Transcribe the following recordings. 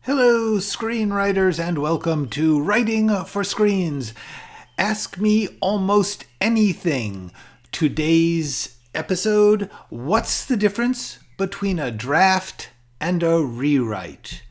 Hello, screenwriters, and welcome to Writing for Screens. Ask me almost anything. Today's episode, what's the difference between a draft and a rewrite?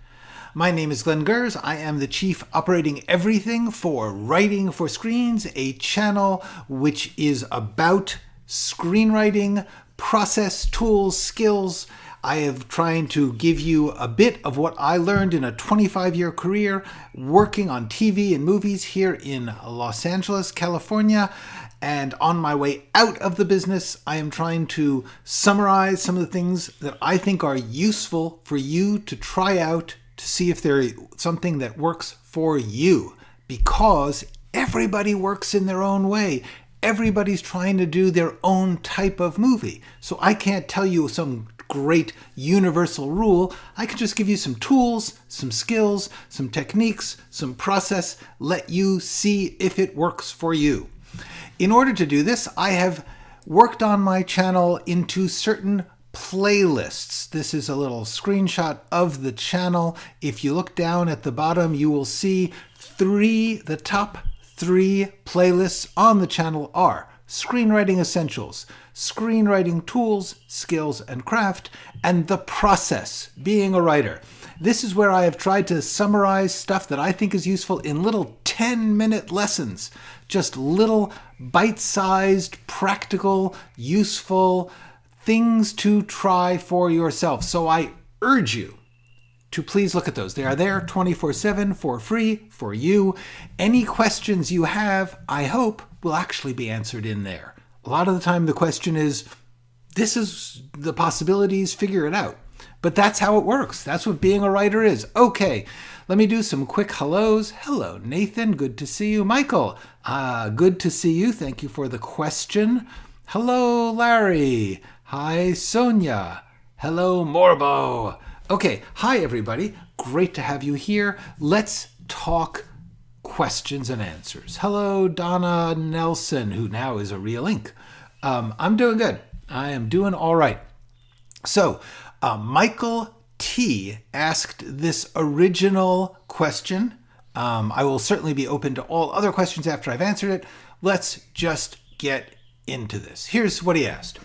My name is Glenn Gers. I am the Chief Operating Everything for Writing for Screens, a channel which is about screenwriting, process, tools, skills. I am trying to give you a bit of what I learned in a 25-year career working on TV and movies here in Los Angeles, California. And on my way out of the business, I am trying to summarize some of the things that I think are useful for you to try out to see if there's something that works for you. Because everybody works in their own way. Everybody's trying to do their own type of movie. So I can't tell you some great universal rule. I can just give you some tools, some skills, some techniques, some process, let you see if it works for you. In order to do this, I have worked on my channel into certain playlists. This is a little screenshot of the channel. If you look down at the bottom, you will see the top three playlists on the channel are Screenwriting Essentials, Screenwriting Tools, Skills, and Craft, and The Process, Being a Writer. This is where I have tried to summarize stuff that I think is useful in little 10-minute lessons. Just little bite-sized, practical, useful things to try for yourself. So I urge you to please look at those. They are there 24/7 for free for you. Any questions you have, I hope, will actually be answered in there. A lot of the time the question is, this is the possibilities, figure it out. But that's how it works. That's what being a writer is. Okay, let me do some quick hellos. Hello, Nathan. Good to see you. Michael, good to see you. Thank you for the question. Hello, Larry. Hi, Sonia. Hello, Morbo. Okay, hi, everybody. Great to have you here. Let's talk questions and answers. Hello, Donna Nelson, who now is a real ink. I'm doing good. I am doing all right. So, Michael T. asked this original question. I will certainly be open to all other questions after I've answered it. Let's just get into this. Here's what he asked.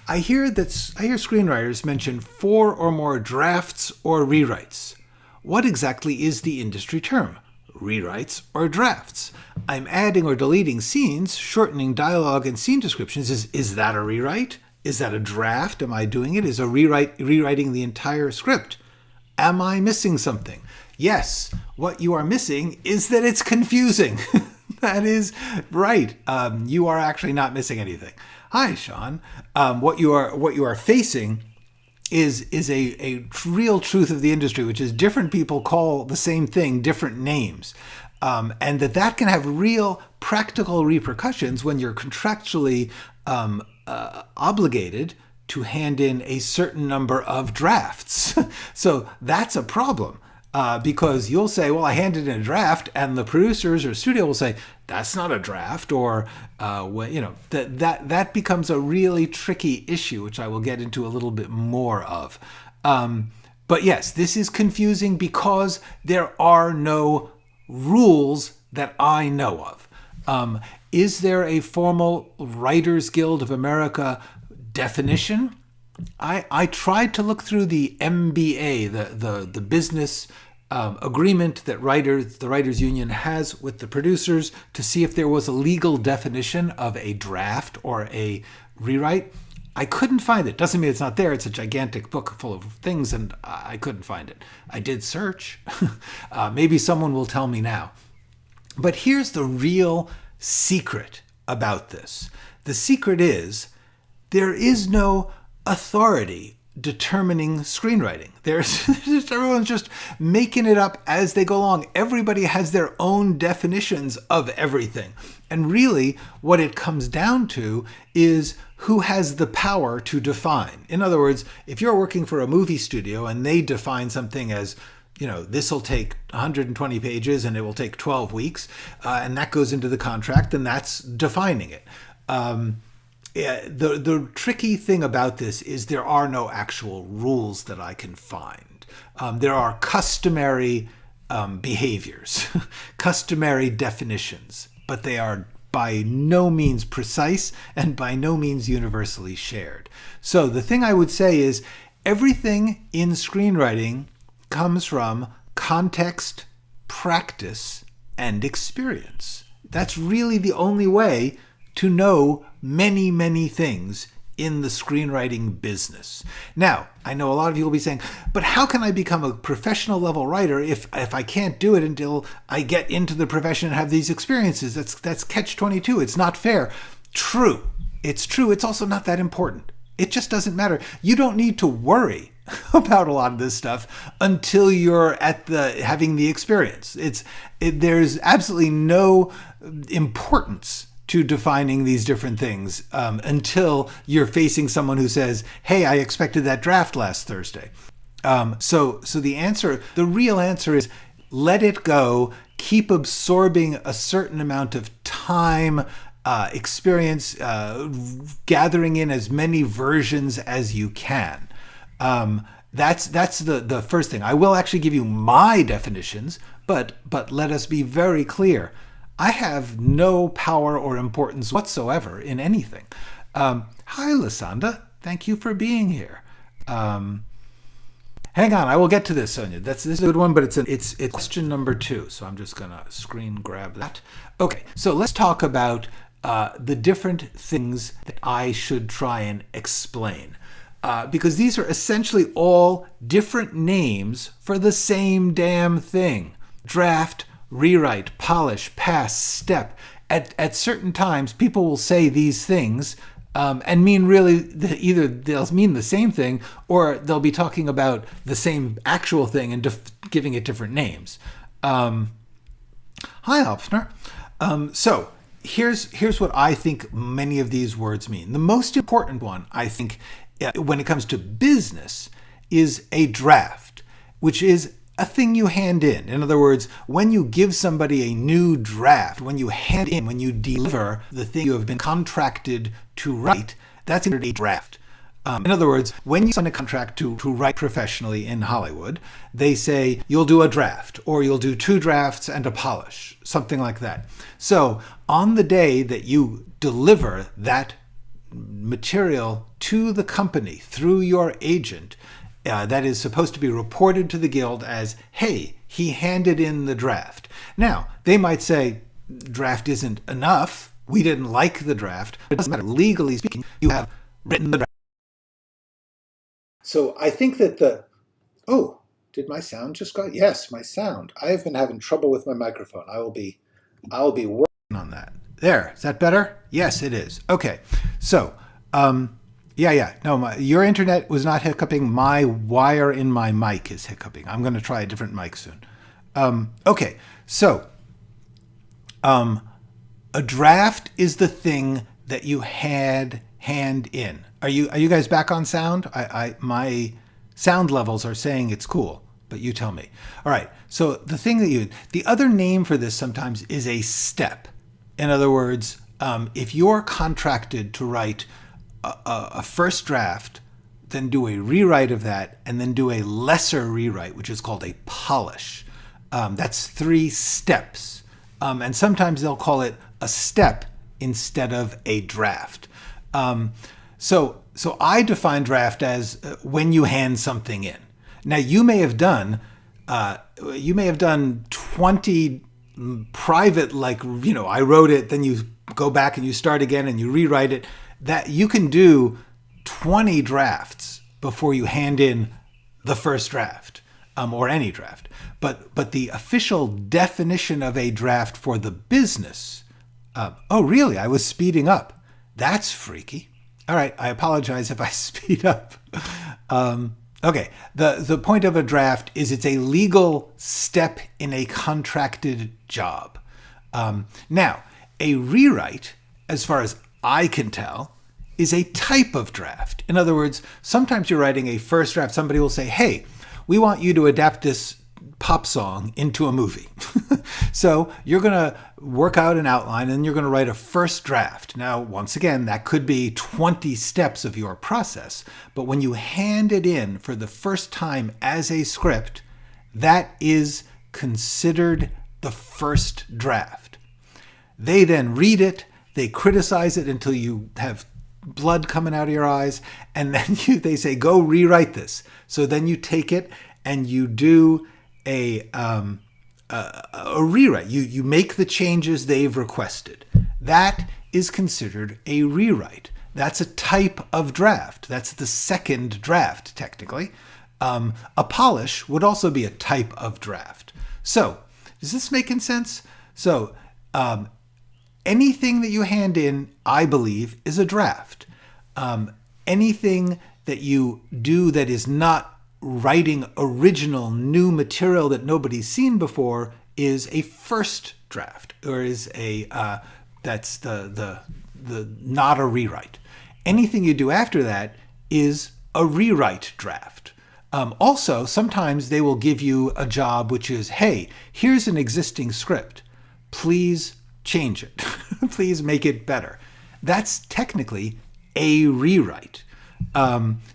I hear screenwriters mention 4 or more drafts or rewrites. What exactly is the industry term? Rewrites or drafts? I'm adding or deleting scenes, shortening dialogue and scene descriptions. Is that a rewrite? Is that a draft? Am I doing it? Is a rewrite rewriting the entire script? Am I missing something? Yes, what you are missing is that it's confusing. That is right. You are actually not missing anything. Hi, Sean. What you are facing is a real truth of the industry, which is different people call the same thing different names. And that can have real practical repercussions when you're contractually obligated to hand in a certain number of drafts. So that's a problem. Because you'll say, well, I handed in a draft, and the producers or studio will say, that's not a draft, or, that becomes a really tricky issue, which I will get into a little bit more of. But yes, this is confusing because there are no rules that I know of. Is there a formal Writers Guild of America definition? I tried to look through the MBA, the business agreement that the Writers Union has with the producers to see if there was a legal definition of a draft or a rewrite. I couldn't find it. Doesn't mean it's not there. It's a gigantic book full of things, and I couldn't find it. I did search. Maybe someone will tell me now. But here's the real secret about this. The secret is there is no authority determining screenwriting. Everyone's just making it up as they go along. Everybody has their own definitions of everything. And really, what it comes down to is who has the power to define. In other words, if you're working for a movie studio and they define something as, this will take 120 pages and it will take 12 weeks, and that goes into the contract, then that's defining it. The tricky thing about this is there are no actual rules that I can find. There are customary behaviors, customary definitions, but they are by no means precise and by no means universally shared. So the thing I would say is everything in screenwriting comes from context, practice, and experience. That's really the only way to know many, many things in the screenwriting business. Now, I know a lot of you will be saying, but how can I become a professional level writer if I can't do it until I get into the profession and have these experiences? That's catch-22. It's not fair. True. It's true. It's also not that important. It just doesn't matter. You don't need to worry about a lot of this stuff until you're at having the experience. There's absolutely no importance to defining these different things until you're facing someone who says, hey, I expected that draft last Thursday. So the real answer is let it go, keep absorbing a certain amount of time, experience, gathering in as many versions as you can. That's the first thing. I will actually give you my definitions, but let us be very clear. I have no power or importance whatsoever in anything. Hi, Lasanda. Thank you for being here. Hang on, I will get to this, Sonia. This is a good one, but it's question number 2. So I'm just going to screen grab that. Okay, so let's talk about the different things that I should try and explain. Because these are essentially all different names for the same damn thing. Draft, rewrite, polish, pass, step. At certain times, people will say these things and mean really either they'll mean the same thing or they'll be talking about the same actual thing and giving it different names. Hi, Alpner. So here's what I think many of these words mean. The most important one, I think, when it comes to business, is a draft, which is a thing you hand in. In other words, when you give somebody a new draft, when you hand in, when you deliver the thing you have been contracted to write, that's considered a draft. In other words, when you sign a contract to write professionally in Hollywood, they say you'll do a draft, or you'll do 2 drafts and a polish, something like that. So on the day that you deliver that material to the company through your agent, that is supposed to be reported to the guild as, hey, he handed in the draft. Now, they might say, draft isn't enough. We didn't like the draft. It doesn't matter. Legally speaking, you have written the draft. So I think that oh, did my sound just go? Yes, my sound. I have been having trouble with my microphone. I'll be working on that. There, is that better? Yes, it is. Okay, so, no, your internet was not hiccuping. My wire in my mic is hiccuping. I'm going to try a different mic soon. Okay, so a draft is the thing that you hand in. Are you guys back on sound? My sound levels are saying it's cool, but you tell me. All right, so the other name for this sometimes is a step. In other words, if you're contracted to write a first draft, then do a rewrite of that, and then do a lesser rewrite, which is called a polish. That's 3 steps. And sometimes they'll call it a step instead of a draft. So I define draft as when you hand something in. Now you may have done 20 private, I wrote it, then you go back and you start again and you rewrite it. That you can do 20 drafts before you hand in the first draft, or any draft. But the official definition of a draft for the business, oh really? I was speeding up. That's freaky. All right, I apologize if I speed up. Okay, the point of a draft is it's a legal step in a contracted job. Now, a rewrite, as far as I can tell, is a type of draft. In other words, sometimes you're writing a first draft. Somebody will say, hey, we want you to adapt this pop song into a movie. So you're going to work out an outline and you're going to write a first draft. Now, once again, that could be 20 steps of your process. But when you hand it in for the first time as a script, that is considered the first draft. They then read it, they criticize it until you have blood coming out of your eyes, and then they say, go rewrite this. So then you take it and you do a rewrite. You make the changes they've requested. That is considered a rewrite. That's a type of draft. That's the second draft, technically. A polish would also be a type of draft. So, is this making sense? So, anything that you hand in, I believe, is a draft. Anything that you do that is not writing original new material that nobody's seen before is a first draft, or is that's the not a rewrite. Anything you do after that is a rewrite draft. Also, sometimes they will give you a job which is, hey, here's an existing script. Please change it. Please make it better. That's technically a rewrite.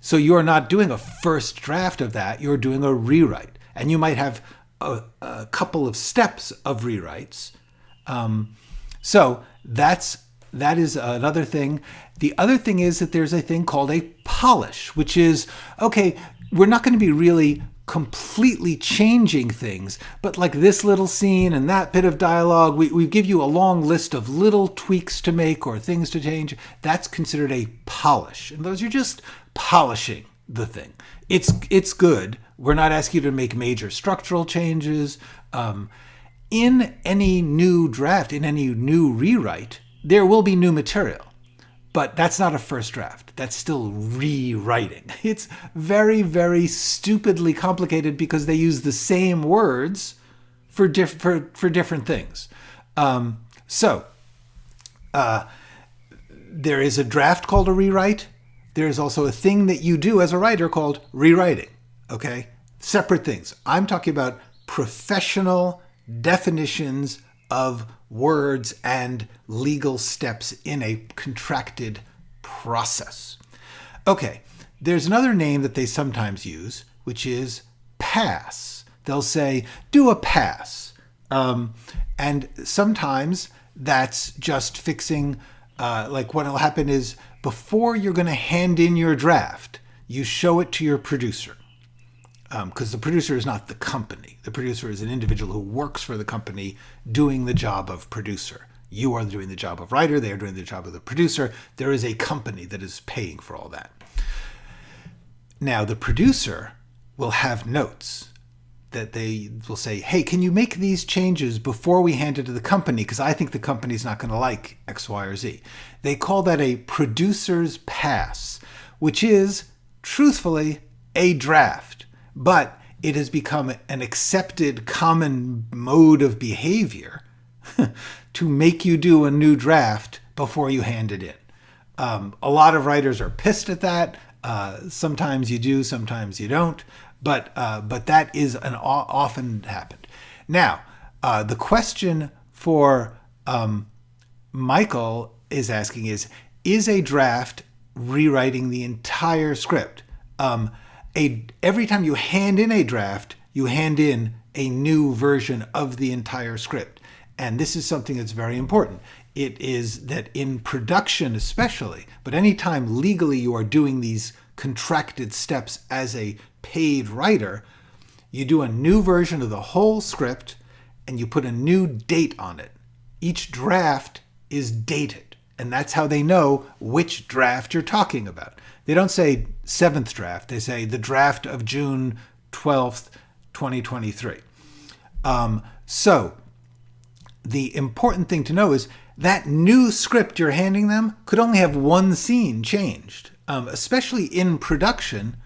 So you're not doing a first draft of that. You're doing a rewrite. And you might have a couple of steps of rewrites. So that is another thing. The other thing is that there's a thing called a polish, which is, okay, we're not going to be really completely changing things, but like this little scene and that bit of dialogue, we give you a long list of little tweaks to make or things to change. That's considered a polish. And those are just polishing the thing. It's good. We're not asking you to make major structural changes. In any new draft, in any new rewrite, there will be new material. But that's not a first draft. That's still rewriting. It's very, very stupidly complicated because they use the same words for different things. There is a draft called a rewrite. There is also a thing that you do as a writer called rewriting. Okay? Separate things. I'm talking about professional definitions of words and legal steps in a contracted process. Okay, there's another name that they sometimes use, which is pass. They'll say, do a pass. And sometimes that's just fixing, like what will happen is before you're going to hand in your draft, you show it to your producer. Because the producer is not the company. The producer is an individual who works for the company doing the job of producer. You are doing the job of writer. They are doing the job of the producer. There is a company that is paying for all that. Now, the producer will have notes that they will say, hey, can you make these changes before we hand it to the company? Because I think the company's not going to like X, Y, or Z. They call that a producer's pass, which is, truthfully, a draft. But it has become an accepted common mode of behavior to make you do a new draft before you hand it in. A lot of writers are pissed at that. Sometimes you do, sometimes you don't. But that is an often happened. Now, the question for Michael is asking is a draft rewriting the entire script? Every time you hand in a draft, you hand in a new version of the entire script. And this is something that's very important. It is that in production especially, but anytime legally you are doing these contracted steps as a paid writer, you do a new version of the whole script and you put a new date on it. Each draft is dated, and that's how they know which draft you're talking about. They don't say 7th draft. They say the draft of June 12th, 2023. So the important thing to know is that new script you're handing them could only have one scene changed. Especially in production,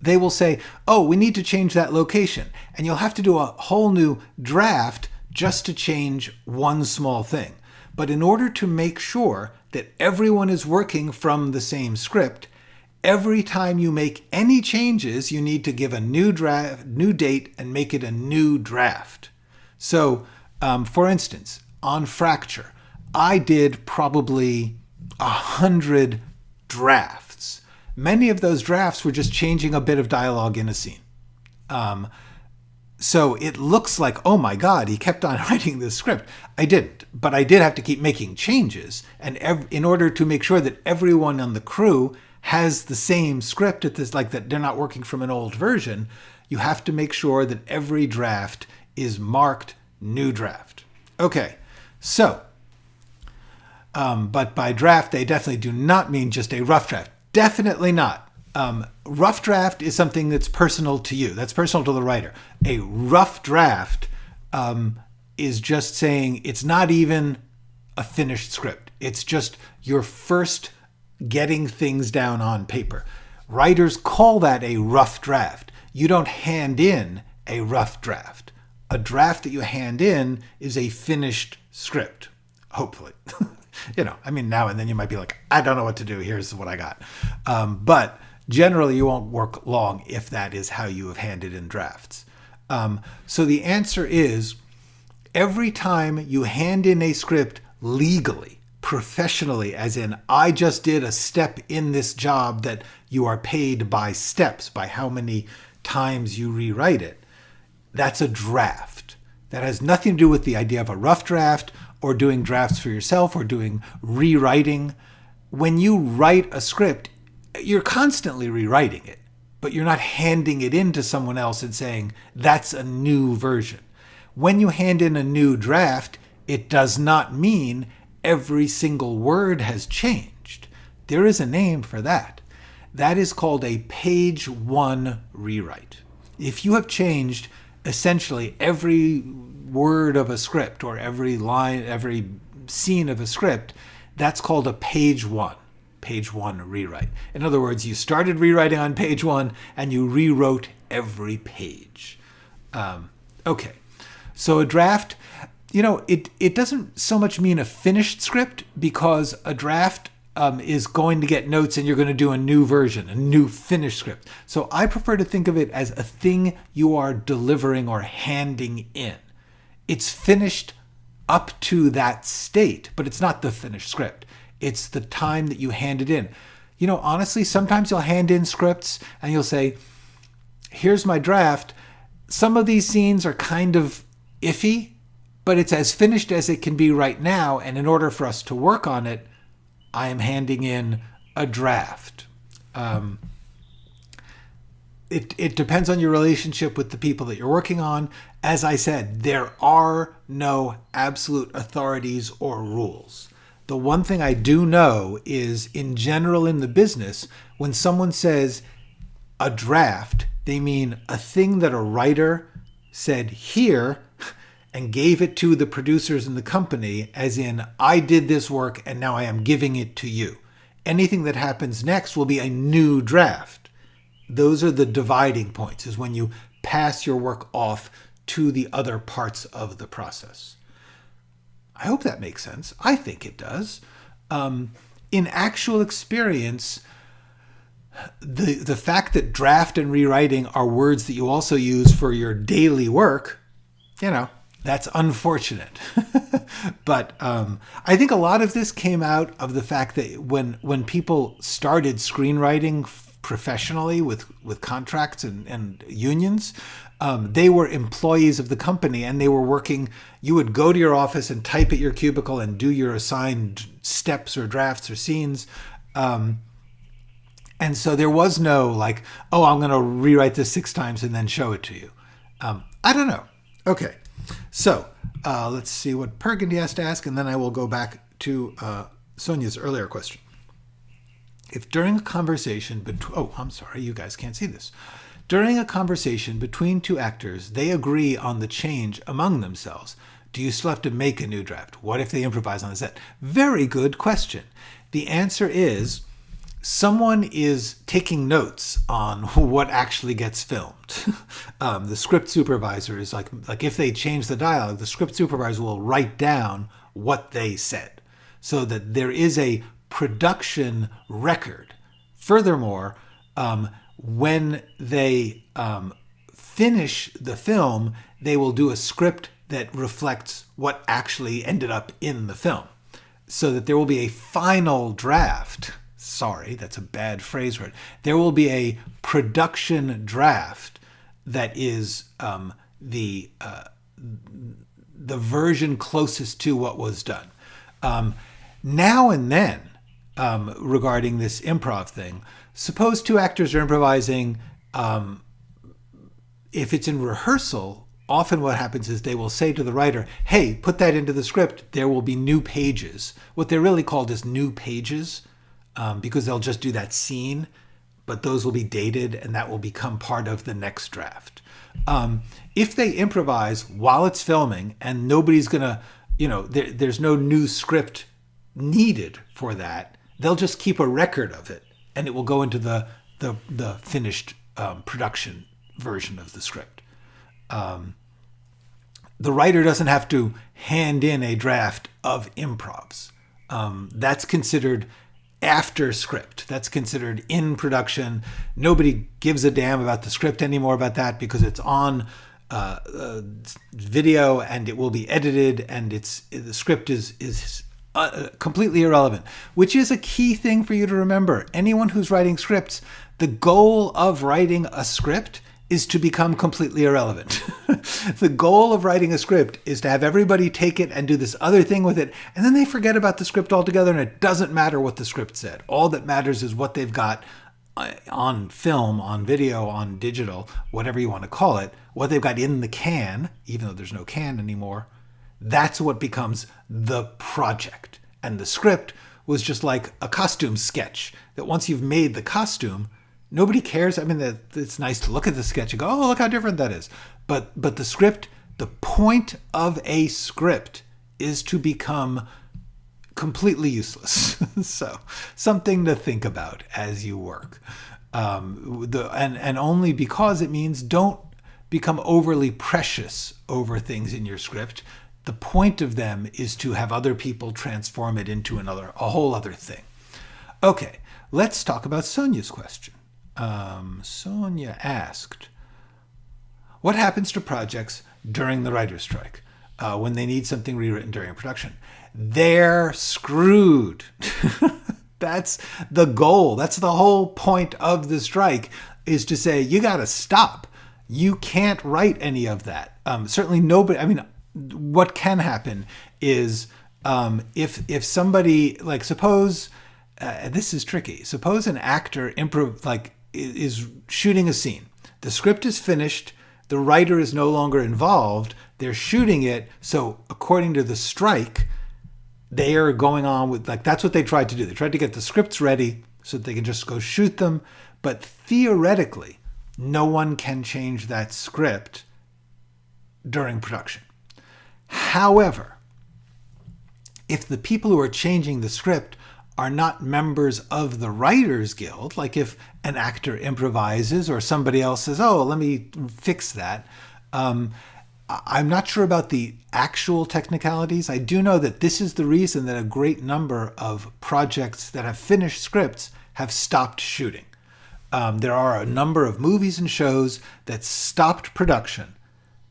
they will say, oh, we need to change that location. And you'll have to do a whole new draft just to change one small thing. But in order to make sure that everyone is working from the same script, Every time you make any changes, you need to give a new date, and make it a new draft. So, for instance, on Fracture, I did probably 100 drafts. Many of those drafts were just changing a bit of dialogue in a scene. So it looks like, oh my God, he kept on writing this script. I didn't, but I did have to keep making changes. And in order to make sure that everyone on the crew has the same script at this, like that they're not working from an old version, you have to make sure that every draft is marked new draft. Okay, so, but by draft, they definitely do not mean just a rough draft. Definitely not. Rough draft is something that's personal to you. That's personal to the writer. A rough draft is just saying it's not even a finished script. It's just your first getting things down on paper. Writers call that a rough draft. You don't hand in a rough draft. A draft that you hand in is a finished script, hopefully. Now and then you might be like, I don't know what to do. Here's what I got. But generally, you won't work long if that is how you have handed in drafts. So the answer is, every time you hand in a script legally, professionally, as in, I just did a step in this job that you are paid by steps, by how many times you rewrite it, that's a draft. That has nothing to do with the idea of a rough draft or doing drafts for yourself or doing rewriting. When you write a script, you're constantly rewriting it, but you're not handing it in to someone else and saying, that's a new version. When you hand in a new draft, it does not mean every single word has changed. There is a name for that. That is called a page one rewrite. If you have changed essentially every word of a script or every line, every scene of a script, that's called a page one rewrite. In other words, you started rewriting on page one and you rewrote every page. Okay, so a draft, it doesn't so much mean a finished script, because a draft is going to get notes and you're going to do a new version, a new finished script. So I prefer to think of it as a thing you are delivering or handing in. It's finished up to that state, but it's not the finished script. It's the time that you hand it in. Honestly, sometimes you'll hand in scripts and you'll say, here's my draft. Some of these scenes are kind of iffy, but it's as finished as it can be right now. And in order for us to work on it, I am handing in a draft. It depends on your relationship with the people that you're working on. As I said, there are no absolute authorities or rules. The one thing I do know is, in general in the business, when someone says a draft, they mean a thing that a writer said here and gave it to the producers in the company, as in, I did this work and now I am giving it to you. Anything that happens next will be a new draft. Those are the dividing points, is when you pass your work off to the other parts of the process. I hope that makes sense. I think it does. In actual experience, the fact that draft and rewriting are words that you also use for your daily work, that's unfortunate. But I think a lot of this came out of the fact that when people started screenwriting professionally with contracts and unions, they were employees of the company and they were working. You would go to your office and type at your cubicle and do your assigned steps or drafts or scenes. And so there was no like, oh, I'm going to rewrite this 6 times and then show it to you. I don't know. Okay. So let's see what Burgundy has to ask, and then I will go back to Sonia's earlier question. If during a conversation you guys can't see this. During a conversation between 2 actors, they agree on the change among themselves. Do you still have to make a new draft? What if they improvise on the set? Very good question. The answer is, someone is taking notes on what actually gets filmed. The script supervisor is like if they change the dialogue, the script supervisor will write down what they said, so that there is a production record Furthermore, when they finish the film, they will do a script that reflects what actually ended up in the film, so that there will be a final draft. Sorry, that's a bad phrase for it. There will be a production draft that is the version closest to what was done. Now and then, regarding this improv thing, suppose two actors are improvising. If it's in rehearsal, often what happens is they will say to the writer, hey, put that into the script. There will be new pages. What they're really called is new pages, because they'll just do that scene, but those will be dated and that will become part of the next draft. If they improvise while it's filming and nobody's going to, there's no new script needed for that, they'll just keep a record of it and it will go into the finished production version of the script. The writer doesn't have to hand in a draft of improvs. That's considered after script. That's considered in production. Nobody gives a damn about the script anymore about that, because it's on video and it will be edited, and the script is completely irrelevant, which is a key thing for you to remember. Anyone who's writing scripts, the goal of writing a script is to become completely irrelevant. The goal of writing a script is to have everybody take it and do this other thing with it, and then they forget about the script altogether, and it doesn't matter what the script said. All that matters is what they've got on film, on video, on digital, whatever you want to call it, what they've got in the can, even though there's no can anymore. That's what becomes the project. And the script was just like a costume sketch, that once you've made the costume, nobody cares. I mean, it's nice to look at the sketch and go, oh, look how different that is. But the script, the point of a script is to become completely useless. So something to think about as you work. And only because it means don't become overly precious over things in your script. The point of them is to have other people transform it into a whole other thing. Okay, let's talk about Sonia's question. Sonia asked, what happens to projects during the writer's strike when they need something rewritten during production? They're screwed. That's the goal. That's the whole point of the strike, is to say, you got to stop. You can't write any of that. Certainly nobody, I mean, what can happen is if somebody, like, suppose, this is tricky. Suppose an actor is shooting a scene. The script is finished. The writer is no longer involved. They're shooting it. So according to the strike, they are going on with, that's what they tried to do. They tried to get the scripts ready so that they can just go shoot them. But theoretically, no one can change that script during production. However, if the people who are changing the script are not members of the Writers Guild, like if an actor improvises or somebody else says, oh, let me fix that. I'm not sure about the actual technicalities. I do know that this is the reason that a great number of projects that have finished scripts have stopped shooting. There are a number of movies and shows that stopped production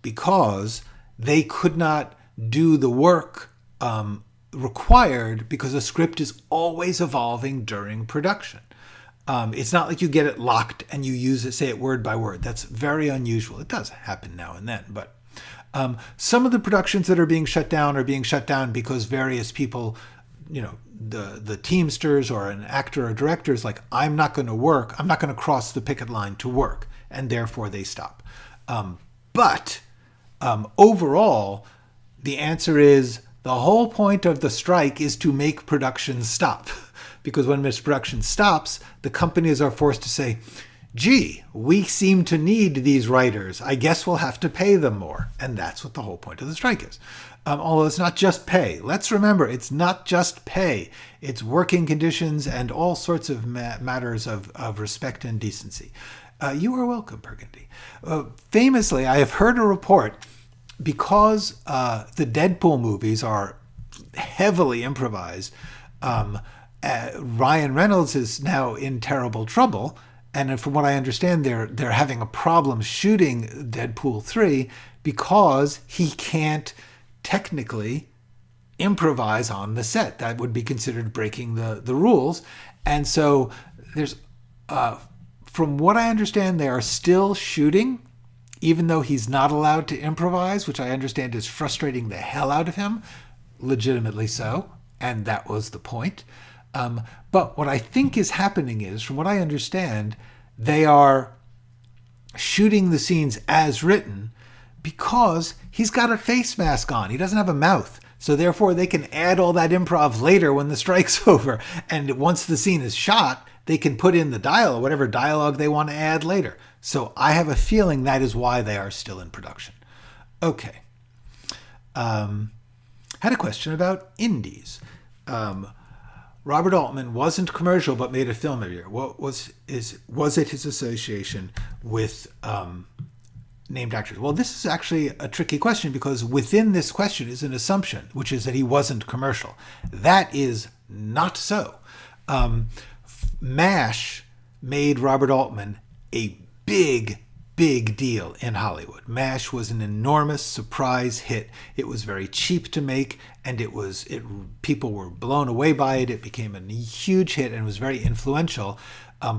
because they could not do the work required, because a script is always evolving during production. It's not like you get it locked and you use it, say it word by word. That's very unusual. It does happen now and then, but some of the productions that are being shut down are being shut down because various people, the Teamsters or an actor or director is like, I'm not going to work. I'm not going to cross the picket line to work, and therefore they stop. But overall, the answer is, the whole point of the strike is to make production stop. Because when production stops, the companies are forced to say, gee, we seem to need these writers. I guess we'll have to pay them more. And that's what the whole point of the strike is. Although it's not just pay. Let's remember, it's not just pay. It's working conditions and all sorts of matters of respect and decency. You are welcome, Burgundy. Famously, I have heard a report, because the Deadpool movies are heavily improvised, Ryan Reynolds is now in terrible trouble, and from what I understand, they're having a problem shooting Deadpool 3 because he can't technically improvise on the set. That would be considered breaking the rules. And so there's, from what I understand, they are still shooting, even though he's not allowed to improvise, which I understand is frustrating the hell out of him, legitimately so, and that was the point. But what I think is happening is, from what I understand, they are shooting the scenes as written because he's got a face mask on. He doesn't have a mouth. So therefore, they can add all that improv later when the strike's over. And once the scene is shot, they can put in the dialogue, whatever dialogue they want to add later. So I have a feeling that is why they are still in production. Okay. Had a question about indies. Robert Altman wasn't commercial, but made a film every year. Was it his association with named actors? Well, this is actually a tricky question because within this question is an assumption, which is that he wasn't commercial. That is not so. MASH made Robert Altman a big deal in Hollywood. MASH was an enormous surprise hit. It was very cheap to make, and people were blown away by it. It became a huge hit and was very influential,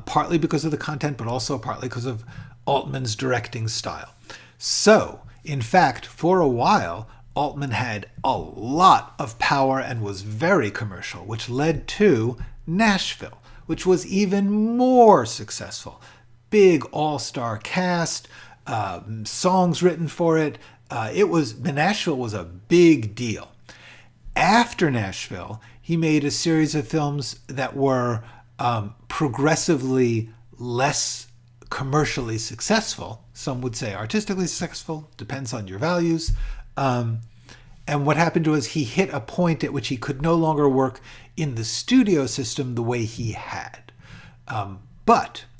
partly because of the content, but also partly because of Altman's directing style. So, in fact, for a while, Altman had a lot of power and was very commercial, which led to Nashville, which was even more successful. Big all-star cast, songs written for it. Nashville was a big deal. After Nashville, he made a series of films that were progressively less commercially successful. Some would say artistically successful, depends on your values. And what happened was he hit a point at which he could no longer work in the studio system the way he had.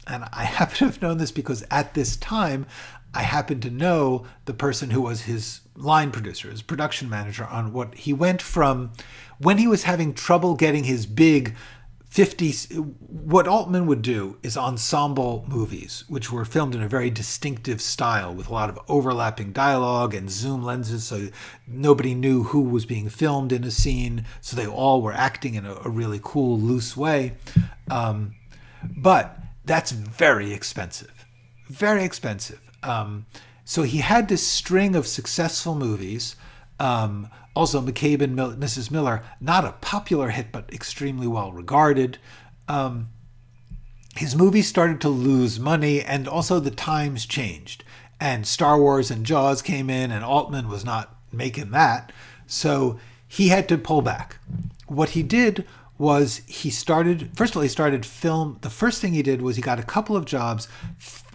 And I happen to have known this because at this time, I happened to know the person who was his line producer, his production manager, on what he went from when he was having trouble getting his big 50s. What Altman would do is ensemble movies, which were filmed in a very distinctive style with a lot of overlapping dialogue and zoom lenses, so nobody knew who was being filmed in a scene, so they all were acting in a really cool, loose way. But that's very expensive. Very expensive. So he had this string of successful movies. Also, McCabe and Mrs. Miller, not a popular hit, but extremely well regarded. His movies started to lose money, and also the times changed. And Star Wars and Jaws came in, and Altman was not making that. So he had to pull back. What he did was he started film. The first thing he did was he got a couple of jobs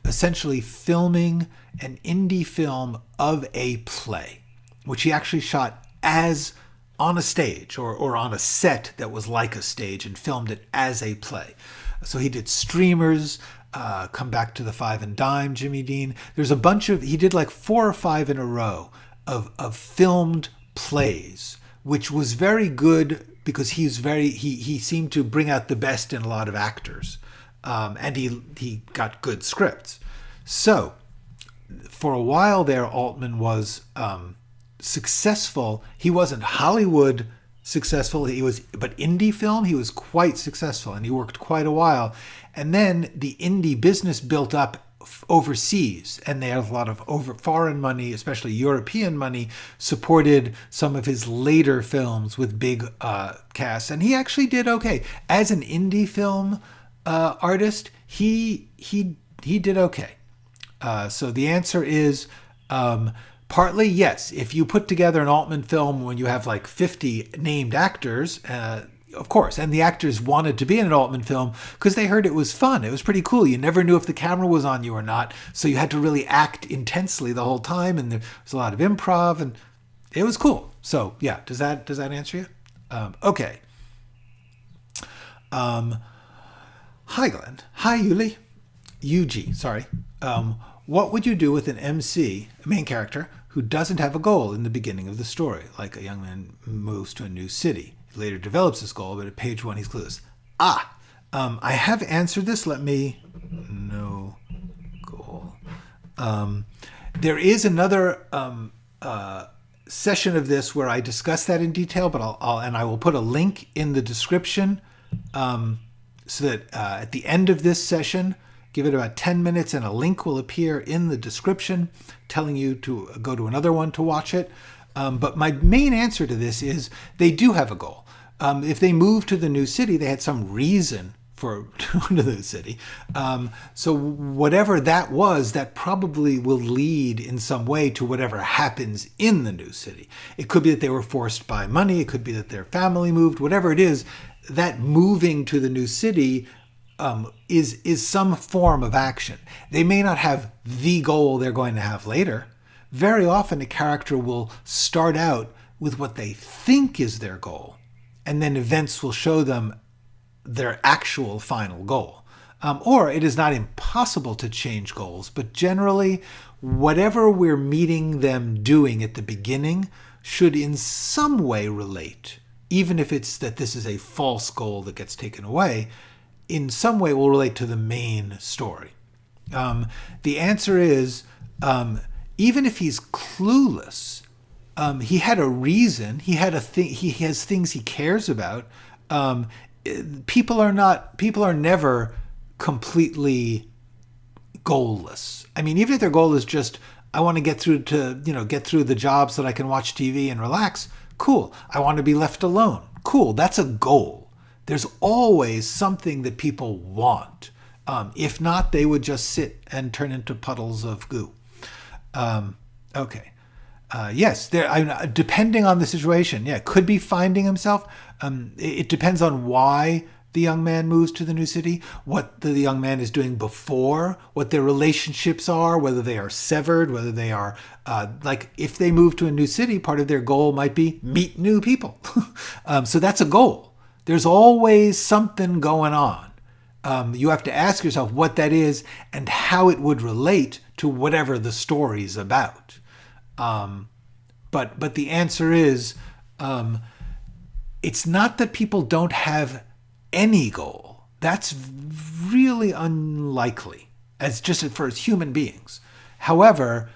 essentially filming an indie film of a play, which he actually shot as on a stage or on a set that was like a stage and filmed it as a play. So he did Streamers, Come Back to the Five and Dime, Jimmy Dean. There's a bunch of, he did like 4 or 5 in a row of filmed plays, which was very good because he seemed to bring out the best in a lot of actors. And he got good scripts. So for a while there, Altman was successful. He wasn't Hollywood successful. But indie film, he was quite successful, and he worked quite a while. And then the indie business built up overseas, and they have a lot of foreign money, especially European money, supported some of his later films with big casts. And he actually did okay as an indie film artist. He did okay. So the answer is partly yes. If you put together an Altman film when you have like 50 named actors, of course, and the actors wanted to be in an Altman film because they heard it was fun. It was pretty cool. You never knew if the camera was on you or not, so you had to really act intensely the whole time, and there was a lot of improv, and it was cool. So yeah, does that answer you? Okay. Hi Glenn. Hi Yuli. UG, sorry. What would you do with an MC, a main character, who doesn't have a goal in the beginning of the story, like a young man moves to a new city? He later develops his goal, but at page 1 he's clueless. I have answered this. Let me... No goal. There is another session of this where I discuss that in detail, but I will put a link in the description so that at the end of this session, give it about 10 minutes and a link will appear in the description telling you to go to another one to watch it. But my main answer to this is they do have a goal. If they moved to the new city, they had some reason for to go to the city. So whatever that was, that probably will lead in some way to whatever happens in the new city. It could be that they were forced by money. It could be that their family moved. Whatever it is, that moving to the new city is some form of action. They may not have the goal they're going to have later. Very often a character will start out with what they think is their goal, and then events will show them their actual final goal. Or it is not impossible to change goals, but generally whatever we're meeting them doing at the beginning should in some way relate, even if it's that this is a false goal that gets taken away, in some way will relate to the main story. The answer is, even if he's clueless, he had a reason. He has things he cares about. People are never completely goalless. I mean, even if their goal is just, I want to get through the job so that I can watch TV and relax. Cool. I want to be left alone. Cool. That's a goal. There's always something that people want. If not, they would just sit and turn into puddles of goo. Okay. Yes, depending on the situation, could be finding himself. It depends on why the young man moves to the new city, what the young man is doing before, what their relationships are, whether they are severed, whether they are, if they move to a new city, part of their goal might be meet new people. So that's a goal. There's always something going on. You have to ask yourself what that is and how it would relate to whatever the story's about. But the answer is, it's not that people don't have any goal. That's really unlikely as human beings. However,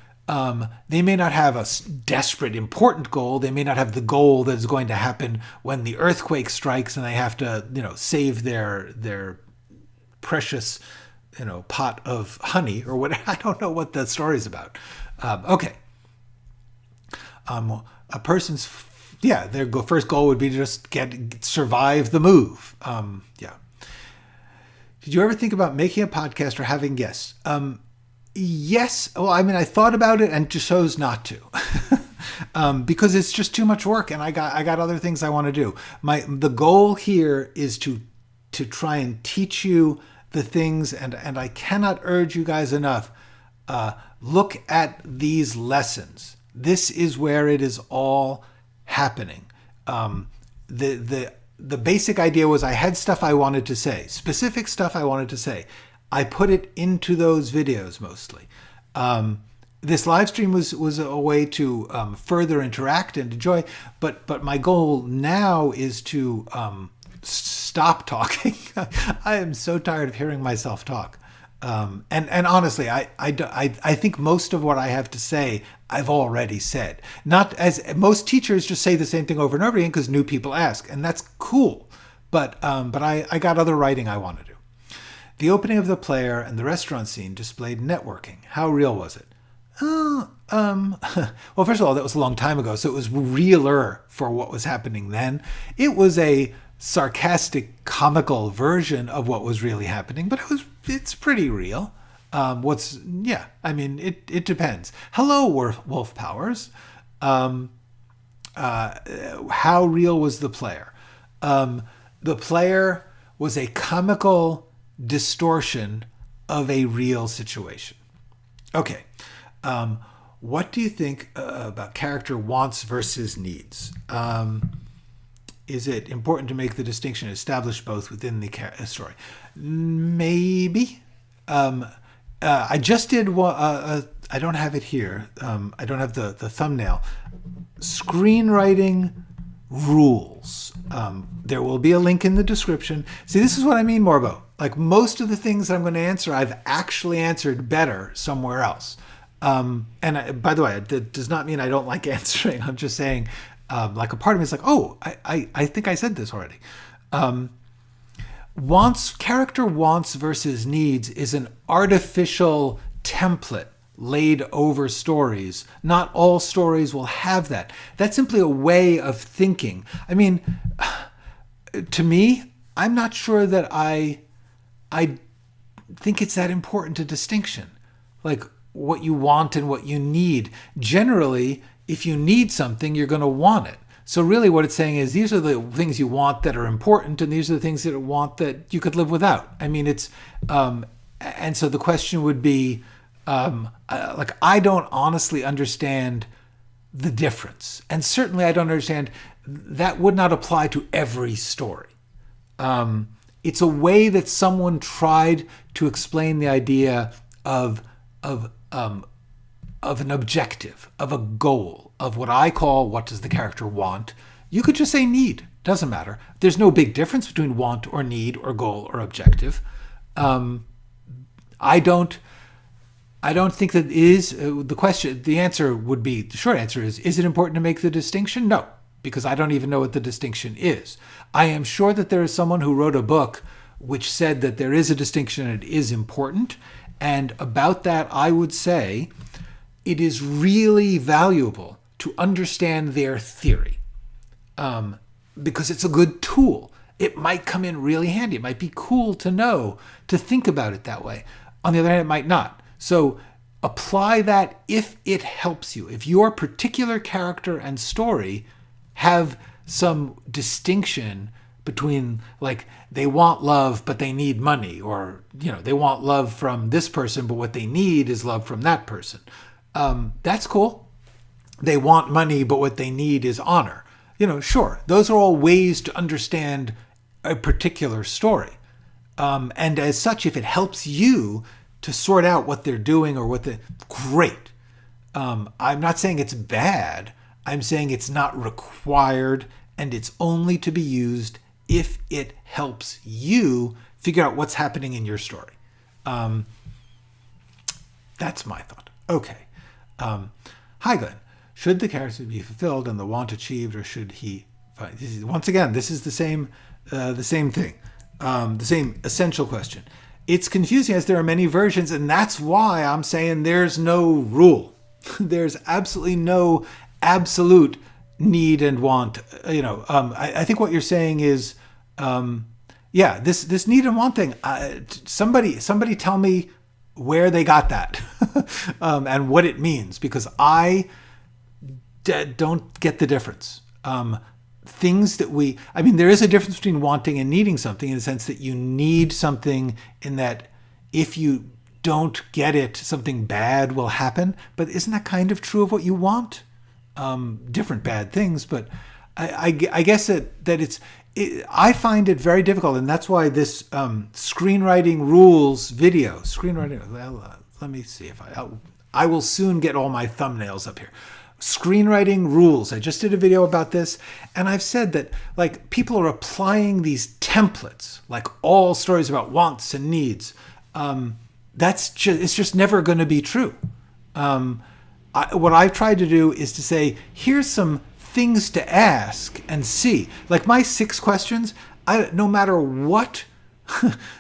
they may not have a desperate, important goal. They may not have the goal that is going to happen when the earthquake strikes and they have to, save their precious, pot of honey or whatever. I don't know what the story's about. Okay. A person's, their first goal would be to just survive the move. Did you ever think about making a podcast or having guests? Yes. Well, I thought about it and just chose not to, because it's just too much work, and I got other things I want to do. The goal here is to try and teach you the things, and I cannot urge you guys enough. Look at these lessons. This is where it is all happening. The basic idea was I had stuff I wanted to say, specific stuff I wanted to say. I put it into those videos mostly. This live stream was a way to further interact and enjoy, but my goal now is to stop talking. I am so tired of hearing myself talk. And honestly, I think most of what I have to say, I've already said. Not as most teachers just say the same thing over and over again because new people ask, and that's cool. But I got other writing I want to do. The opening of the player and the restaurant scene displayed networking. How real was it? Well, first of all, that was a long time ago, so it was realer for what was happening then. It was a sarcastic, comical version of what was really happening, but it's pretty real. It depends. Hello, Wolf Powers. How real was the player? The player was a comical distortion of a real situation. Okay. What do you think about character wants versus needs? Is it important to make the distinction established both within the story? Maybe. I just did one. I don't have it here. I don't have the thumbnail. Screenwriting rules. There will be a link in the description. See, this is what I mean, Morbo. Like most of the things that I'm going to answer, I've actually answered better somewhere else. By the way, that does not mean I don't like answering. I'm just saying, like a part of me is like, oh, I think I said this already. Character wants versus needs is an artificial template laid over stories. Not all stories will have that. That's simply a way of thinking. I mean, to me, I'm not sure that I think it's that important a distinction. Like what you want and what you need. Generally, if you need something, you're going to want it. So really what it's saying is these are the things you want that are important, and these are the things that you want that you could live without. I mean, it's, and so the question would be, like, I don't honestly understand the difference. And certainly I don't understand, that would not apply to every story. It's a way that someone tried to explain the idea of an objective, of a goal, of what I call what does the character want. You could just say need. Doesn't matter. There's no big difference between want or need or goal or objective. I don't think that is the question. The answer would be, the short answer is it important to make the distinction? No, because I don't even know what the distinction is. I am sure that there is someone who wrote a book which said that there is a distinction and it is important. And about that, I would say it is really valuable to understand their theory, because it's a good tool. It might come in really handy. It might be cool to know, to think about it that way. On the other hand, it might not. So apply that if it helps you. If your particular character and story have some distinction between, like, they want love, but they need money, or, they want love from this person, but what they need is love from that person. That's cool. They want money, but what they need is honor. Sure. Those are all ways to understand a particular story. And as such, if it helps you to sort out what they're doing or great. I'm not saying it's bad. I'm saying it's not required, and it's only to be used if it helps you figure out what's happening in your story. That's my thought. Okay. Hi, Glenn. Should the character be fulfilled and the want achieved, or should he find? Once again, this is the same thing, the same essential question. It's confusing as there are many versions, and that's why I'm saying there's no rule. There's absolutely no absolute need and want. I think what you're saying is, this need and want thing. Somebody tell me where they got that and what it means, because I don't get the difference. There is a difference between wanting and needing something, in the sense that you need something in that if you don't get it, something bad will happen. But isn't that kind of true of what you want? Different bad things, but I guess that I find it very difficult, and that's why this screenwriting rules video, let me see if I will soon get all my thumbnails up here. Screenwriting rules. I just did a video about this, and I've said that, like, people are applying these templates, like all stories about wants and needs. It's just never going to be true. What I've tried to do is to say, here's some things to ask and see. Like my 6 questions, no matter what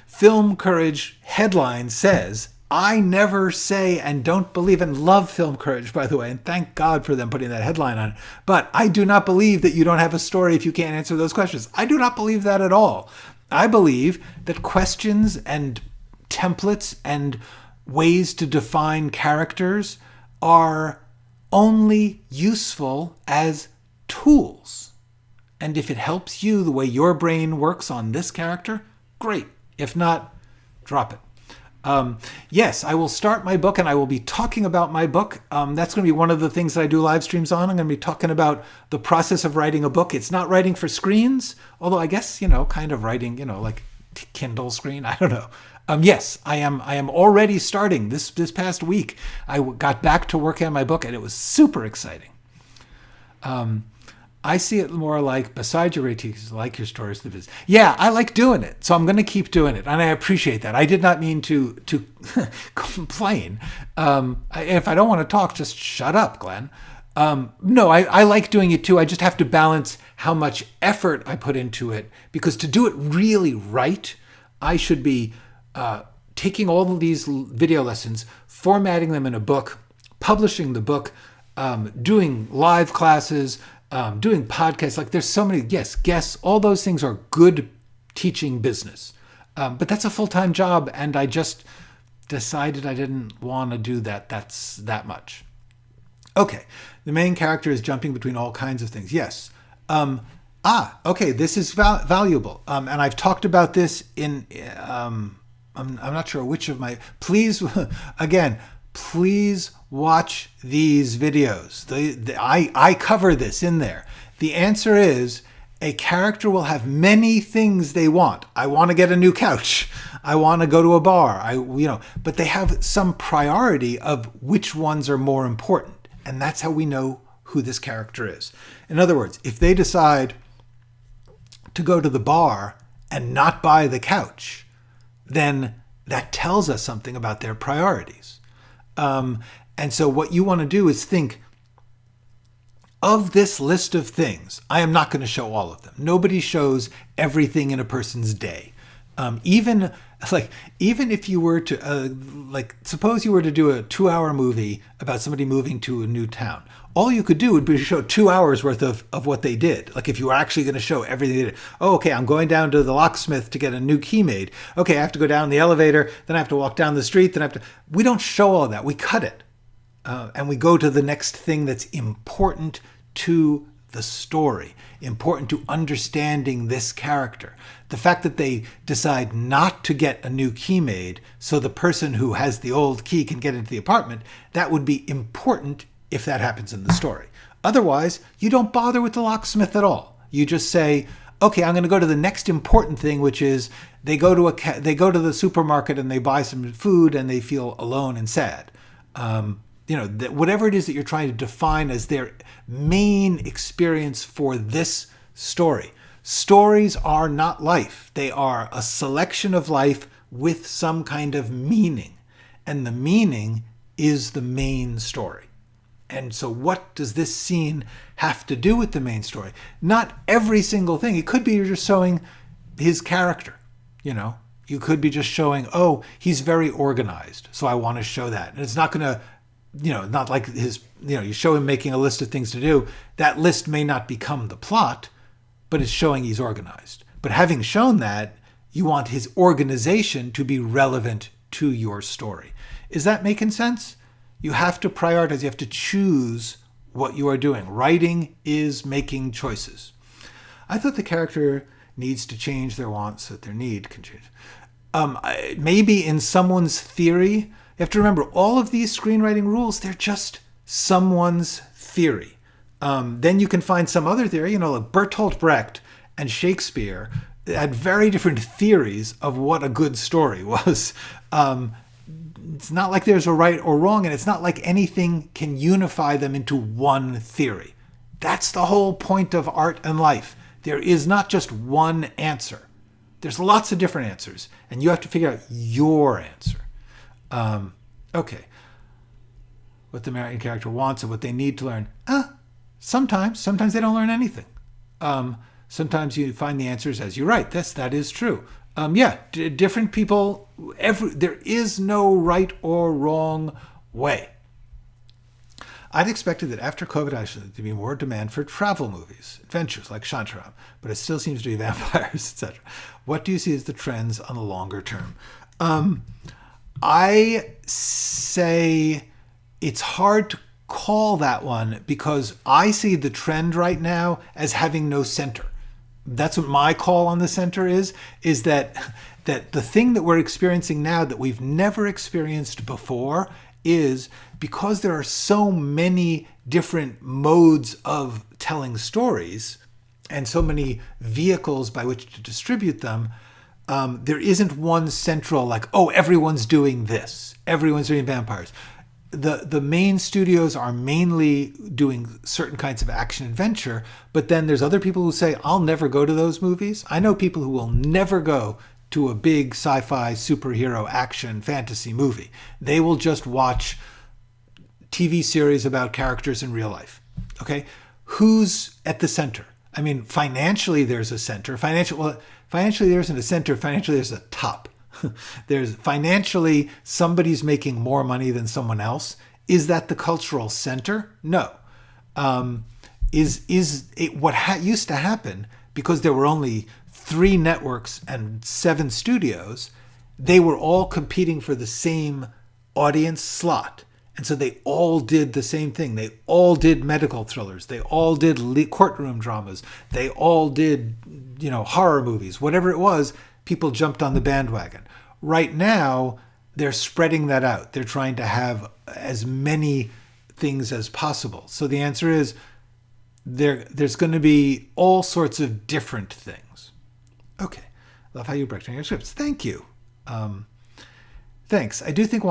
Film Courage headline says, I never say and don't believe, and love Film Courage, by the way, and thank God for them putting that headline on. But I do not believe that you don't have a story if you can't answer those questions. I do not believe that at all. I believe that questions and templates and ways to define characters are only useful as tools. And if it helps you the way your brain works on this character, great. If not, drop it. Yes, I will start my book, and I will be talking about my book. That's going to be one of the things that I do live streams on. I'm going to be talking about the process of writing a book. It's not writing for screens, although I guess, kind of writing, like Kindle screen. I don't know. Yes, I am already starting this past week. I got back to working on my book, and it was super exciting. I see it more like, besides your ratings, like your stories, yeah, I like doing it, so I'm going to keep doing it, and I appreciate that. I did not mean to complain. If I don't want to talk, just shut up, Glenn. No, I like doing it too. I just have to balance how much effort I put into it, because to do it really right, I should be taking all of these video lessons, formatting them in a book, publishing the book, doing live classes, doing podcasts. Like, there's so many, guests, all those things are good teaching business. But that's a full-time job, and I just decided I didn't want to do that's that much. Okay, the main character is jumping between all kinds of things. Yes. Okay, this is valuable. And I've talked about this in, I'm not sure which of my, please watch these videos. I cover this in there. The answer is, a character will have many things they want. I want to get a new couch. I want to go to a bar. But they have some priority of which ones are more important. And that's how we know who this character is. In other words, if they decide to go to the bar and not buy the couch, then that tells us something about their priorities. And so what you want to do is think, of this list of things, I am not going to show all of them. Nobody shows everything in a person's day. Even if you were to, suppose you were to do a 2-hour movie about somebody moving to a new town, all you could do would be to show 2 hours worth of what they did. Like, if you were actually going to show everything they did. Oh, okay, I'm going down to the locksmith to get a new key made. Okay, I have to go down the elevator, then I have to walk down the street, we don't show all that. We cut it. And we go to the next thing that's important to the story, important to understanding this character. The fact that they decide not to get a new key made so the person who has the old key can get into the apartment, that would be important if that happens in the story. Otherwise, you don't bother with the locksmith at all. You just say, okay, I'm going to go to the next important thing, which is they go to the supermarket and they buy some food and they feel alone and sad. Whatever it is that you're trying to define as their main experience for this story. Stories are not life. They are a selection of life with some kind of meaning. And the meaning is the main story. And so what does this scene have to do with the main story? Not every single thing. It could be you're just showing his character. You could be just showing, oh, he's very organized, so I want to show that. And it's not going to, not like you show him making a list of things to do. That list may not become the plot, but it's showing he's organized. But having shown that, you want his organization to be relevant to your story. Is that making sense? You have to prioritize. You have to choose what you are doing. Writing is making choices. I thought the character needs to change their wants so that their need can change. Maybe in someone's theory, you have to remember all of these screenwriting rules, they're just someone's theory. Then you can find some other theory, like Bertolt Brecht and Shakespeare had very different theories of what a good story was. It's not like there's a right or wrong, and it's not like anything can unify them into one theory. That's the whole point of art and life. There is not just one answer. There's lots of different answers, and you have to figure out your answer. Okay. What the main character wants and what they need to learn. Sometimes they don't learn anything. Sometimes you find the answers as you write. That is true. Different people, there is no right or wrong way. I'd expected that after COVID, there'd be more demand for travel movies, adventures like Shantaram, but it still seems to be vampires, etc. What do you see as the trends on the longer term? I say it's hard to call that one because I see the trend right now as having no center. That's what my call on the center is that the thing that we're experiencing now that we've never experienced before is because there are so many different modes of telling stories and so many vehicles by which to distribute them, there isn't one central, everyone's doing this. Everyone's doing vampires. the main studios are mainly doing certain kinds of action adventure, but then there's other people who say, I'll never go to those movies. I know people who will never go to a big sci-fi superhero action fantasy movie. They will just watch TV series about characters in real life. Okay? Who's at the center? I mean, financially there's a center. Financially there isn't a center. Financially there's a top. There's financially somebody's making more money than someone else. Is that the cultural center? No. Is it what used to happen, because there were only 3 networks and 7 studios? They were all competing for the same audience slot. And so they all did the same thing. They all did medical thrillers. They all did courtroom dramas. They all did, horror movies. Whatever it was, people jumped on the bandwagon. Right now, they're spreading that out. They're trying to have as many things as possible. So the answer is there's going to be all sorts of different things. Okay. Love how you break down your scripts. Thank you. Thanks. I do think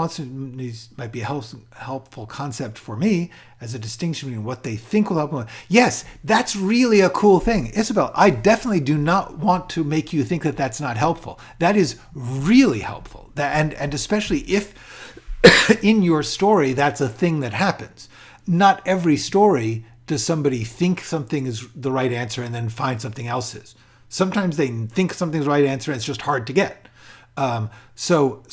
these might be a helpful concept for me as a distinction between what they think will help them. Yes, that's really a cool thing. Isabel, I definitely do not want to make you think that that's not helpful. That is really helpful. And especially if in your story, that's a thing that happens. Not every story does somebody think something is the right answer and then find something else is. Sometimes they think something's the right answer and it's just hard to get. So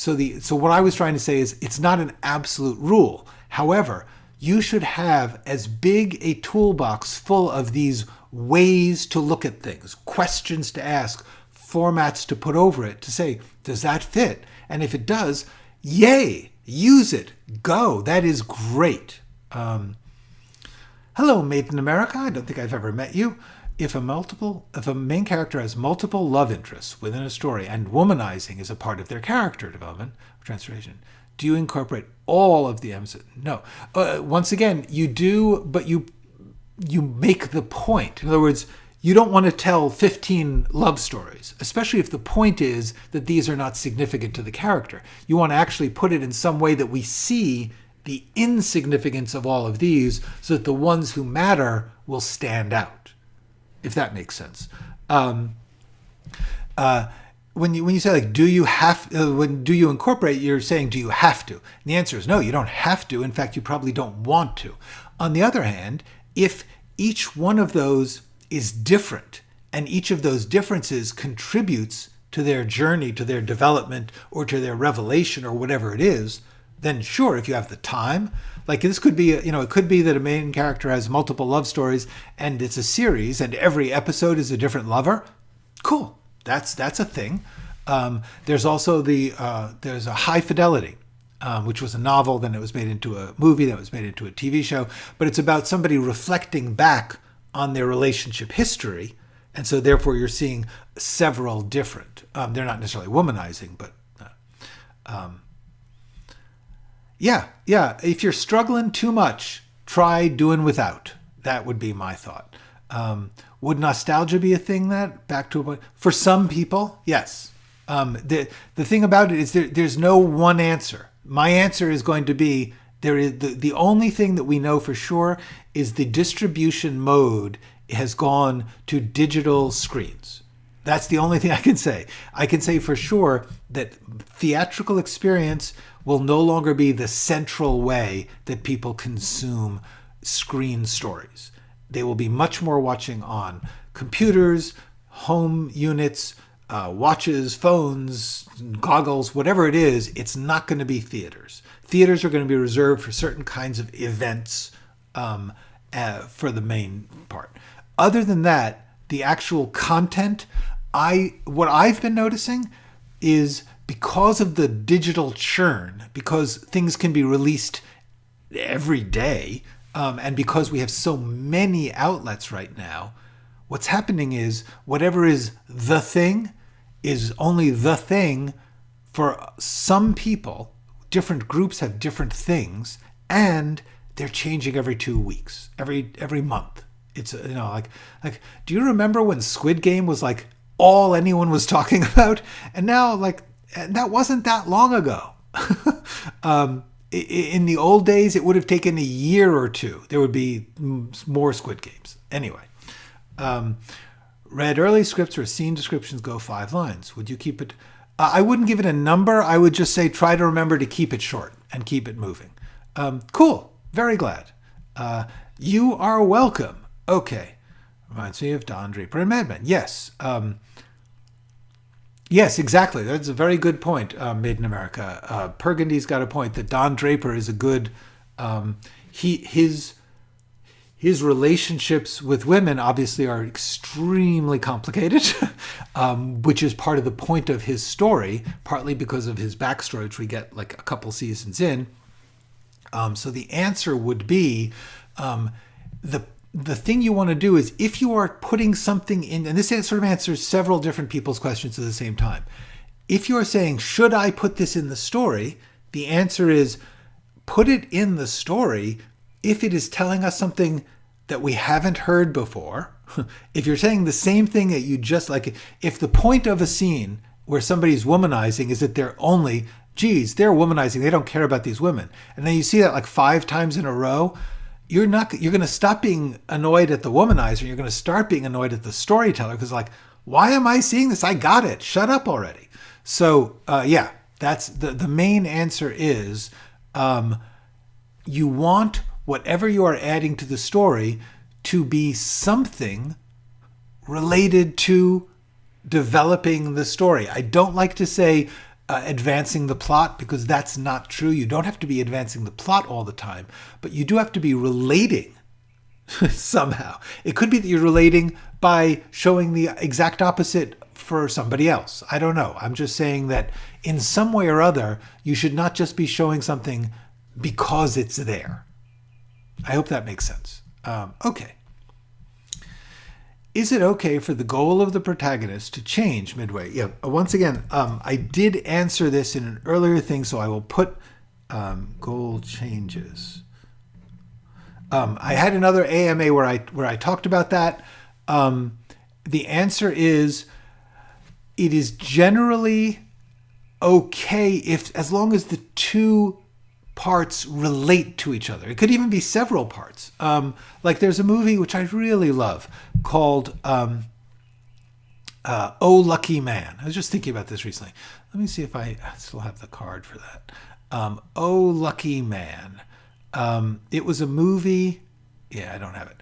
what I was trying to say is it's not an absolute rule. However, you should have as big a toolbox full of these ways to look at things, questions to ask, formats to put over it to say, does that fit? And if it does, yay, use it, go. That is great. Hello, Made in America. I don't think I've ever met you. If a main character has multiple love interests within a story and womanizing is a part of their character development or transformation, do you incorporate all of the M's? No. Once again, you do, but you make the point. In other words, you don't want to tell 15 love stories, especially if the point is that these are not significant to the character. You want to actually put it in some way that we see the insignificance of all of these so that the ones who matter will stand out. If that makes sense. When you say like, do you incorporate, you're saying, do you have to? And the answer is no, you don't have to. In fact, you probably don't want to. On the other hand, if each one of those is different and each of those differences contributes to their journey, to their development, or to their revelation, or whatever it is, then sure, if you have the time. Like this could be, it could be that a main character has multiple love stories and it's a series and every episode is a different lover. Cool. That's a thing. There's also there's a High Fidelity, which was a novel, then it was made into a movie, then it was made into a TV show, but it's about somebody reflecting back on their relationship history. And so therefore you're seeing several different, they're not necessarily womanizing, but yeah. If you're struggling too much, try doing without. That would be my thought. Would nostalgia be a thing for some people? Yes. The thing about it is there's no one answer. My answer is going to be there is the only thing that we know for sure is the distribution mode has gone to digital screens. That's the only thing I can say. I can say for sure that theatrical experience will no longer be the central way that people consume screen stories. They will be much more watching on computers, home units, watches, phones, goggles, whatever it is. It's not going to be theaters. Theaters are going to be reserved for certain kinds of events for the main part. Other than that, the actual content, what I've been noticing is because of the digital churn, because things can be released every day, and because we have so many outlets right now, what's happening is whatever is the thing is only the thing for some people. Different groups have different things, and they're changing every 2 weeks, every month. It's like do you remember when Squid Game was like all anyone was talking about, and now like that wasn't that long ago. In the old days, it would have taken a year or two. There would be more Squid Games. Anyway, read early scripts or scene descriptions go 5 lines. Would you keep it? I wouldn't give it a number. I would just say try to remember to keep it short and keep it moving. Cool. Very glad. You are welcome. Okay. Reminds me of Don Draper and Mad Men. Yes. Yes, exactly. That's a very good point, Made in America. Burgundy's got a point that Don Draper is a good... his relationships with women obviously are extremely complicated, which is part of the point of his story, partly because of his backstory, which we get like a couple seasons in. So the answer would be the thing you want to do is if you are putting something in, and this sort of answers several different people's questions at the same time. If you are saying, should I put this in the story? The answer is put it in the story if it is telling us something that we haven't heard before. If you're saying the same thing that you just like, if the point of a scene where somebody's womanizing is that they're womanizing, they don't care about these women. And then you see that like 5 times in a row, you're going to stop being annoyed at the womanizer. You're going to start being annoyed at the storyteller because like, why am I seeing this? I got it. Shut up already. So yeah, that's the main answer is you want whatever you are adding to the story to be something related to developing the story. I don't like to say advancing the plot because that's not true. You don't have to be advancing the plot all the time, but you do have to be relating somehow. It could be that you're relating by showing the exact opposite for somebody else. I don't know. I'm just saying that in some way or other, you should not just be showing something because it's there. I hope that makes sense. Okay. Is it okay for the goal of the protagonist to change midway? Yeah. Once again, I did answer this in an earlier thing, so I will put goal changes. I had another AMA where I talked about that. The answer is it is generally okay if as long as the 2 parts relate to each other. It could even be several parts. Like there's a movie which I really love called Oh Lucky Man. I was just thinking about this recently. Let me see if I still have the card for that. Oh Lucky Man. It was a movie. Yeah, I don't have it.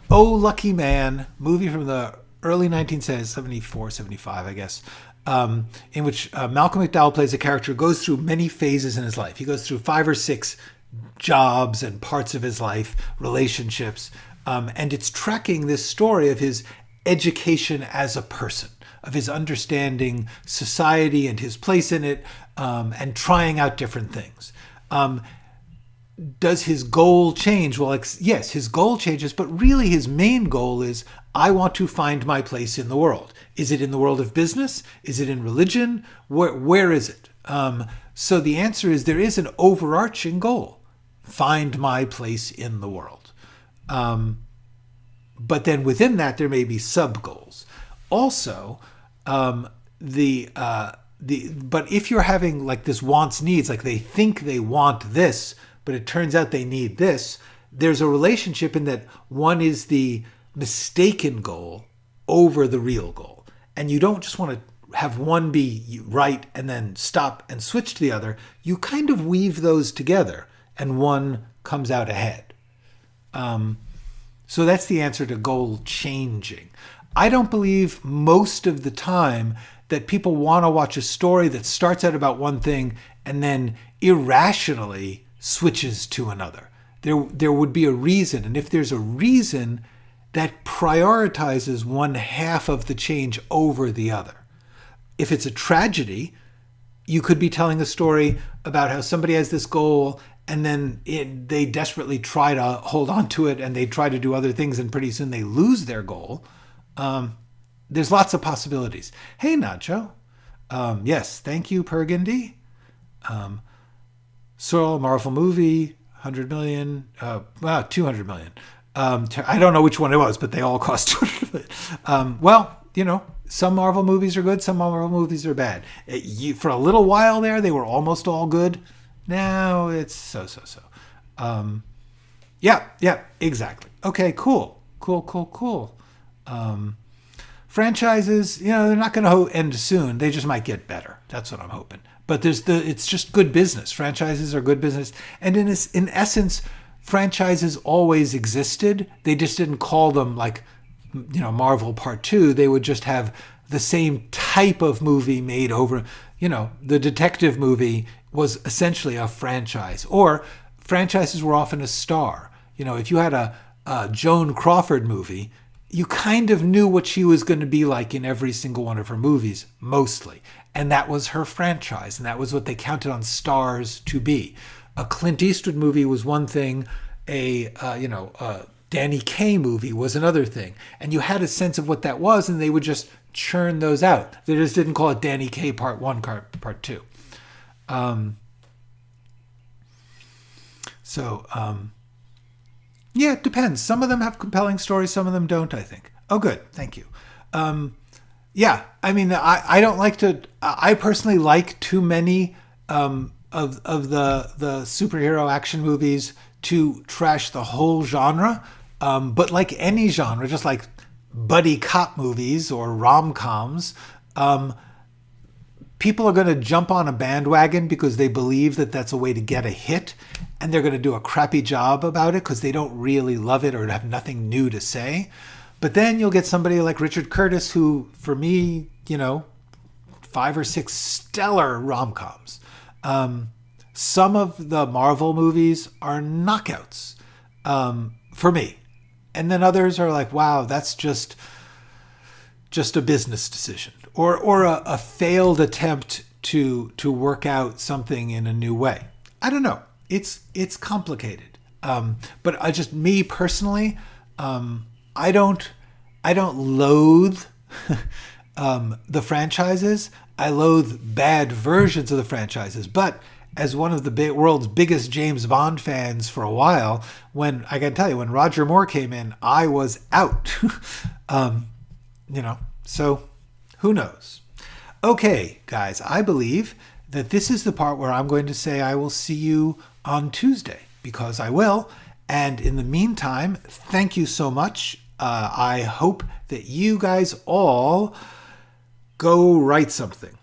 Oh Lucky Man, movie from the early 1970s, 74, 75, I guess. In which Malcolm McDowell plays a character who goes through many phases in his life. He goes through 5 or 6 jobs and parts of his life, relationships, and it's tracking this story of his education as a person, of his understanding society and his place in it, and trying out different things. Does his goal change? Well, yes, his goal changes, but really his main goal is, I want to find my place in the world. Is it in the world of business? Is it in religion? Where is it? So the answer is there is an overarching goal. Find my place in the world. But then within that, there may be sub-goals. Also, but if you're having like this wants needs, like they think they want this, but it turns out they need this, there's a relationship in that one is the mistaken goal over the real goal. And you don't just want to have one be right and then stop and switch to the other. You kind of weave those together and one comes out ahead. So that's the answer to goal changing. I don't believe most of the time that people want to watch a story that starts out about one thing and then irrationally switches to another. There would be a reason. And if there's a reason, that prioritizes one half of the change over the other. If it's a tragedy, you could be telling a story about how somebody has this goal and then they desperately try to hold on to it and they try to do other things and pretty soon they lose their goal. There's lots of possibilities. Hey, Nacho. Yes, thank you, Burgundy. Sorrel, Marvel movie, 100 million, 200 million. I don't know which one it was, but they all cost 200 million. Well, you know, some Marvel movies are good, some Marvel movies are bad. For a little while there, they were almost all good. Now it's so. Yeah, exactly. Okay, cool. Franchises, they're not going to end soon. They just might get better. That's what I'm hoping. But it's just good business. Franchises are good business. And in essence, franchises always existed. They just didn't call them like, Marvel Part 2. They would just have the same type of movie made over, the detective movie was essentially a franchise. Or franchises were often a star. If you had a Joan Crawford movie, you kind of knew what she was going to be like in every single one of her movies, mostly. And that was her franchise. And that was what they counted on stars to be. A Clint Eastwood movie was one thing. A Danny Kaye movie was another thing. And you had a sense of what that was, and they would just churn those out. They just didn't call it Danny Kaye Part 1, Part 2. Yeah, it depends. Some of them have compelling stories, some of them don't, I think. Oh, good. Thank you. Yeah, I mean, I don't like to... I personally like too many of the superhero action movies to trash the whole genre. But like any genre, just like buddy cop movies or rom-coms, people are going to jump on a bandwagon because they believe that that's a way to get a hit, and they're going to do a crappy job about it because they don't really love it or have nothing new to say. But then you'll get somebody like Richard Curtis, who, for me, 5 or 6 stellar rom-coms. Some of the Marvel movies are knockouts for me. And then others are like, wow, that's just a business decision or a failed attempt to work out something in a new way. I don't know. It's complicated. But me personally, I don't loathe the franchises. I loathe bad versions of the franchises. But as one of the world's biggest James Bond fans for a while, when Roger Moore came in, I was out. So who knows? Okay, guys, I believe that this is the part where I'm going to say I will see you on Tuesday, because I will. And in the meantime, thank you so much. I hope that you guys all go write something.